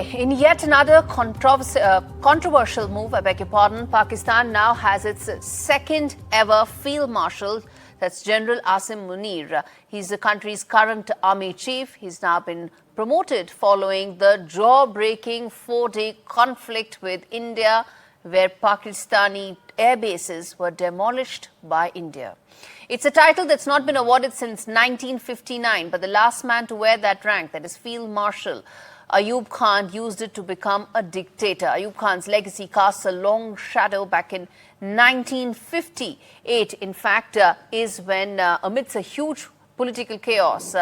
In yet another controversial move, I beg your pardon, Pakistan now has its second ever Field Marshal. That's General Asim Munir. He's the country's current army chief. He's now been promoted following the jaw-breaking 4-day conflict with India, where Pakistani air bases were demolished by India. It's a title that's not been awarded since 1959, but the last man to wear that rank, that is Field Marshal, Ayub Khan, used it to become a dictator. Ayub Khan's legacy casts a long shadow back in 1958. In fact, is when, amidst a huge political chaos,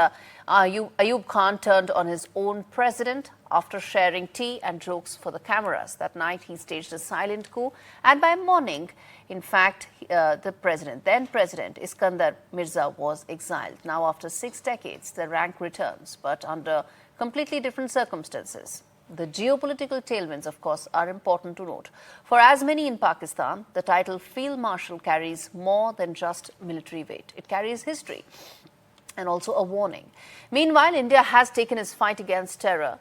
Ayub Khan turned on his own president after sharing tea and jokes for the cameras. That night, he staged a silent coup, and by morning, in fact, then President Iskandar Mirza was exiled. Now, after 6 decades, the rank returns, but under completely different circumstances. The geopolitical tailwinds, of course, are important to note. For as many in Pakistan, the title Field Marshal carries more than just military weight. It carries history and also a warning. Meanwhile, India has taken its fight against terror,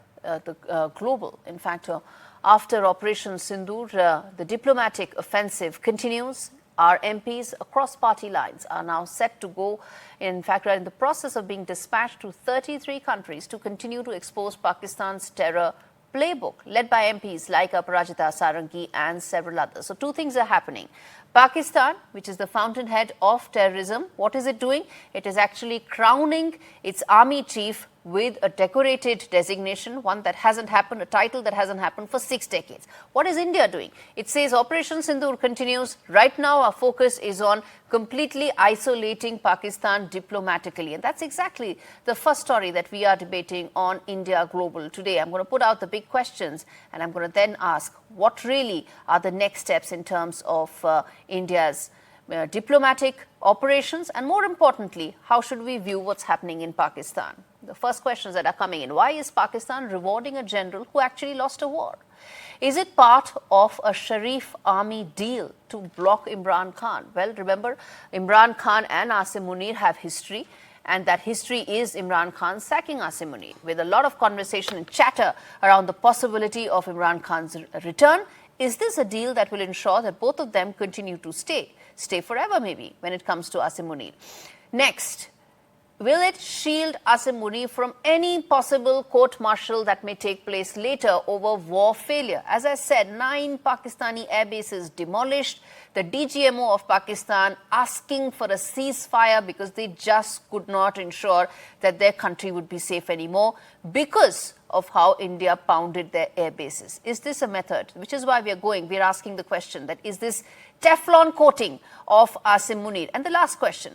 global. In fact, after Operation Sindoor, the diplomatic offensive continues. Our MPs across party lines are now set to go, in fact, are in the process of being dispatched to 33 countries to continue to expose Pakistan's terror playbook, led by MPs like Aparajita Sarangi and several others. So 2 things are happening. Pakistan, which is the fountainhead of terrorism, what is it doing? It is actually crowning its army chief with a decorated designation, one that hasn't happened, a title that hasn't happened for 6 decades. What is India doing? It says Operation Sindoor continues. Right now, our focus is on completely isolating Pakistan diplomatically. And that's exactly the first story that we are debating on India Global today. I'm going to put out the big questions, and I'm going to then ask what really are the next steps in terms of India's diplomatic operations, and more importantly, how should we view what's happening in Pakistan? The first questions that are coming in: why is Pakistan rewarding a general who actually lost a war? Is it part of a Sharif army deal to block Imran Khan? Well, remember, Imran Khan and Asim Munir have history, and that history is Imran Khan sacking Asim Munir, with a lot of conversation and chatter around the possibility of Imran Khan's return. Is this a deal that will ensure that both of them continue to stay forever maybe, when it comes to Asim Munir? Next, will it shield Asim Munir from any possible court-martial that may take place later over war failure? As I said, 9 Pakistani air bases demolished. The DGMO of Pakistan asking for a ceasefire because they just could not ensure that their country would be safe anymore because of how India pounded their air bases. Is this a method? Which is why we're asking the question that is this Teflon coating of Asim Munir? And the last question: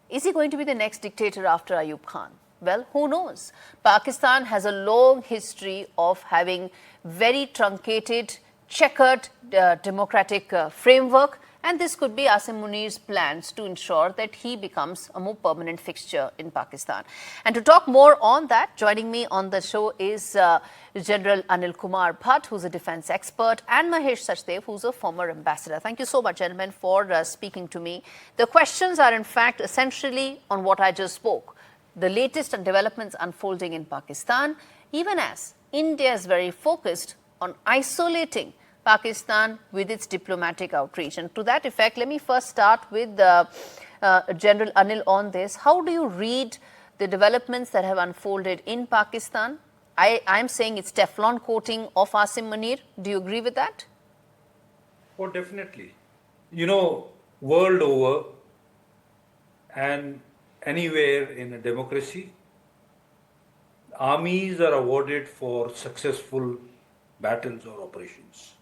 is he going to be the next dictator after Ayub Khan? Well, who knows? Pakistan has a long history of having very truncated, checkered democratic framework, and this could be Asim Munir's plans to ensure that he becomes a more permanent fixture in Pakistan. And to talk more on that, joining me on the show is General Anil Kumar Bhatt, who's a defense expert, and Mahesh Sachdev, who's a former ambassador. Thank you so much, gentlemen, for speaking to me. The questions are, in fact, essentially on what I just spoke. The latest developments unfolding in Pakistan, even as India is very focused on isolating Pakistan with its diplomatic outreach. And to that effect, let me first start with General Anil on this. How do you read the developments that have unfolded in Pakistan? I'm saying it's Teflon coating of Asim Munir. Do you agree with that? Oh, definitely. You know, world over and anywhere in a democracy, armies are awarded for successful battles or operations.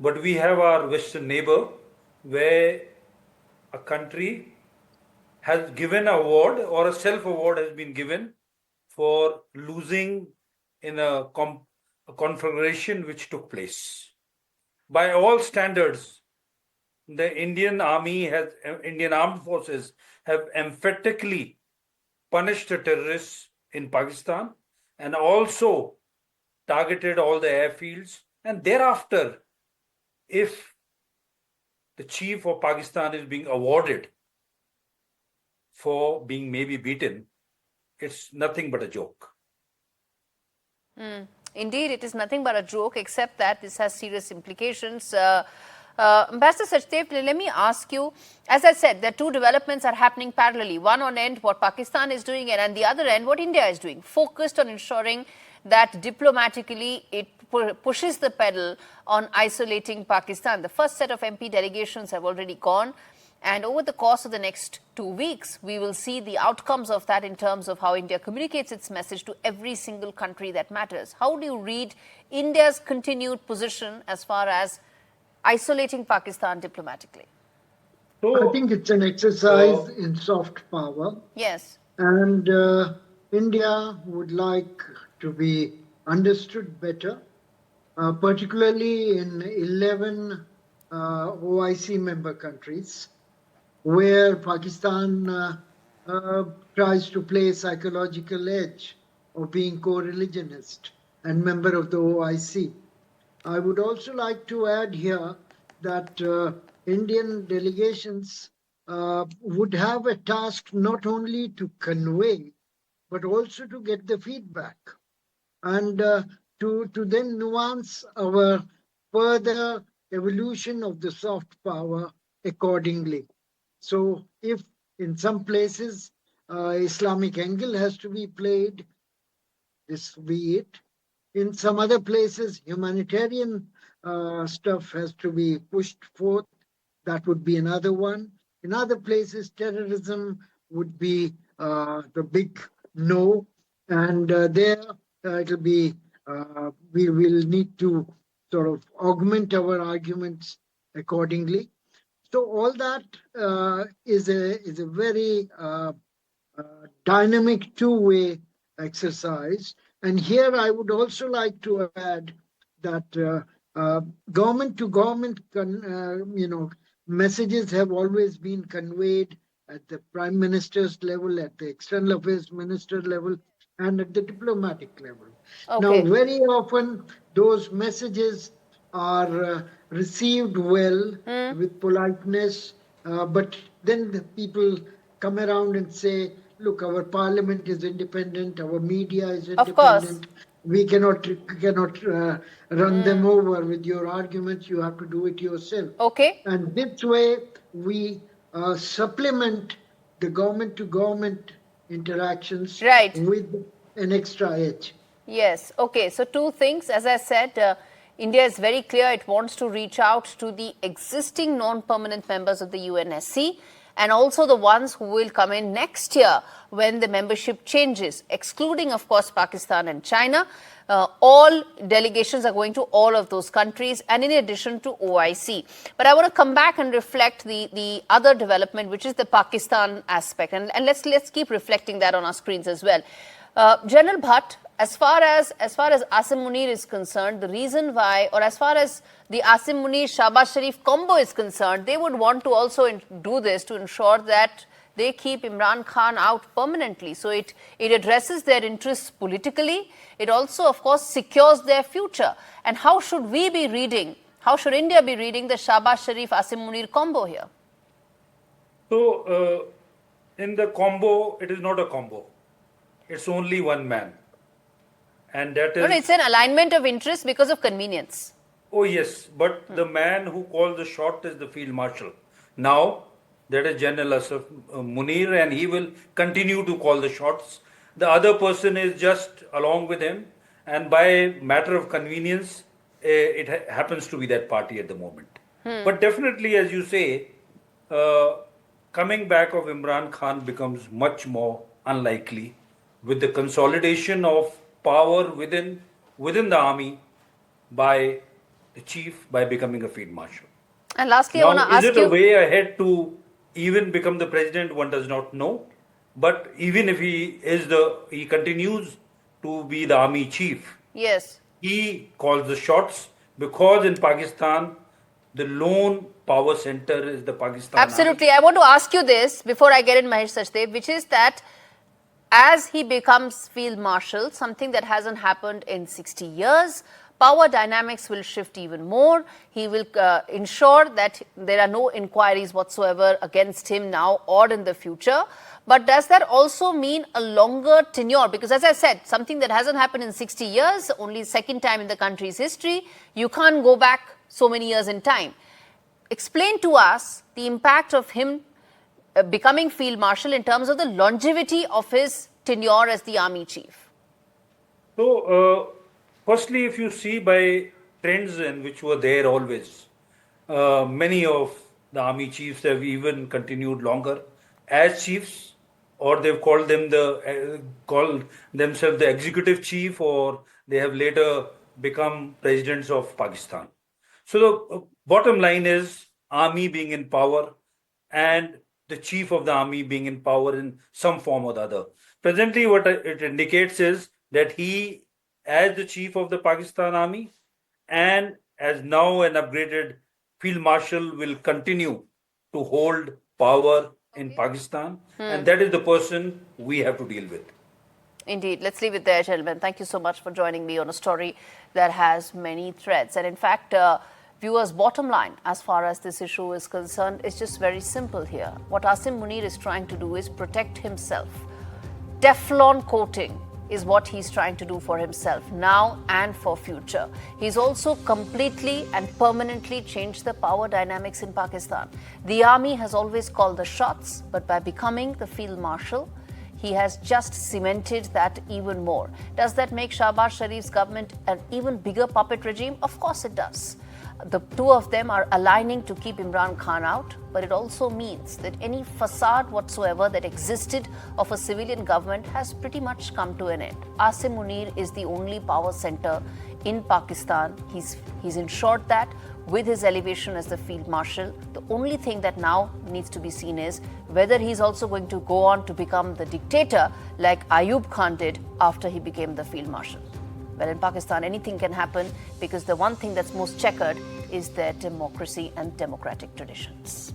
But we have our Western neighbor where a country has given an award or a self-award has been given for losing in a conflagration which took place. By all standards, the Indian armed forces have emphatically punished the terrorists in Pakistan and also targeted all the airfields. And thereafter, if the chief of Pakistan is being awarded for being maybe beaten, it's nothing but a joke. Indeed, it is nothing but a joke, except that this has serious implications. Ambassador Sachdev, let me ask you, as I said, there are two developments are happening parallelly. One on end, what Pakistan is doing, and on the other end, what India is doing, focused on ensuring that diplomatically it pushes the pedal on isolating Pakistan. The first set of MP delegations have already gone. And over the course of the next 2 weeks, we will see the outcomes of that in terms of how India communicates its message to every single country that matters. How do you read India's continued position as far as isolating Pakistan diplomatically? I think it's an exercise in soft power. Yes. And India would like to be understood better, particularly in 11 OIC member countries, where Pakistan tries to play a psychological edge of being co-religionist and member of the OIC. I would also like to add here that Indian delegations would have a task not only to convey, but also to get the feedback and to then nuance our further evolution of the soft power accordingly. So if in some places Islamic angle has to be played, this be it. In some other places, humanitarian stuff has to be pushed forth. That would be another one. In other places, terrorism would be the big no. And there it'll be, we will need to sort of augment our arguments accordingly. So all that is a very dynamic two-way exercise. And here I would also like to add that government to government, messages have always been conveyed at the Prime Minister's level, at the External Affairs Minister level, and at the diplomatic level. Okay. Now, very often those messages are received well with politeness, but then the people come around and say, look, our parliament is independent, our media is independent. Of course. We cannot run them over with your arguments. You have to do it yourself. Okay. And this way, we supplement the government-to-government interactions with an extra edge. Yes. Okay. So two things. As I said, India is very clear. It wants to reach out to the existing non-permanent members of the UNSC and also the ones who will come in next year when the membership changes, excluding, of course, Pakistan and China. All delegations are going to all of those countries and in addition to OIC. But I want to come back and reflect the other development, which is the Pakistan aspect. And let's keep reflecting that on our screens as well. General Bhatt, as far as Asim Munir is concerned, the reason why, or as far as the Asim Munir Shehbaz Sharif combo is concerned, they would want to also do this to ensure that they keep Imran Khan out permanently. So it addresses their interests politically. It also, of course, secures their future. And how should we be reading, how should India be reading the Shehbaz Sharif Asim Munir combo here? So, in the combo, it is not a combo. It's only one man. And that is... No, it's an alignment of interest because of convenience. Oh, yes. But the man who calls the shot is the Field Marshal. Now, that is General Asim Munir, and he will continue to call the shots. The other person is just along with him, and by matter of convenience, it happens to be that party at the moment. But definitely, as you say, coming back of Imran Khan becomes much more unlikely with the consolidation of power within the army by the chief by becoming a Field Marshal. And lastly, now, I want to ask you... Is it a way ahead to even become the president? One does not know. But even if he continues to be the army chief. Yes. He calls the shots because in Pakistan, the lone power center is the Pakistan Absolutely. army. I want to ask you this before I get in Mahesh Sachdev, which is that as he becomes Field Marshal, something that hasn't happened in 60 years, power dynamics will shift even more. He will ensure that there are no inquiries whatsoever against him now or in the future. But does that also mean a longer tenure? Because as I said, something that hasn't happened in 60 years, only second time in the country's history, you can't go back so many years in time. Explain to us the impact of him becoming Field Marshal in terms of the longevity of his tenure as the army chief. So, firstly, if you see by trends and which were there always, many of the army chiefs have even continued longer as chiefs, or they've called themselves the executive chief, or they have later become presidents of Pakistan. So the bottom line is army being in power and the chief of the army being in power in some form or the other. Presently, what it indicates is that he, as the chief of the Pakistan army and as now an upgraded field marshal, will continue to hold power in Pakistan, and that is the person we have to deal with. Indeed. Let's leave it there, gentlemen. Thank you so much for joining me on a story that has many threads. And in fact, viewers, bottom line, as far as this issue is concerned, is just very simple here. What Asim Munir is trying to do is protect himself. Teflon coating is what he's trying to do for himself now and for future. He's also completely and permanently changed the power dynamics in Pakistan. The army has always called the shots, but by becoming the Field Marshal, he has just cemented that even more. Does that make Shehbaz Sharif's government an even bigger puppet regime? Of course it does. The two of them are aligning to keep Imran Khan out, but it also means that any facade whatsoever that existed of a civilian government has pretty much come to an end. Asim Munir is the only power center in Pakistan. He's ensured that with his elevation as the Field Marshal. The only thing that now needs to be seen is whether he's also going to go on to become the dictator like Ayub Khan did after he became the Field Marshal. Well, in Pakistan, anything can happen because the one thing that's most checkered is their democracy and democratic traditions.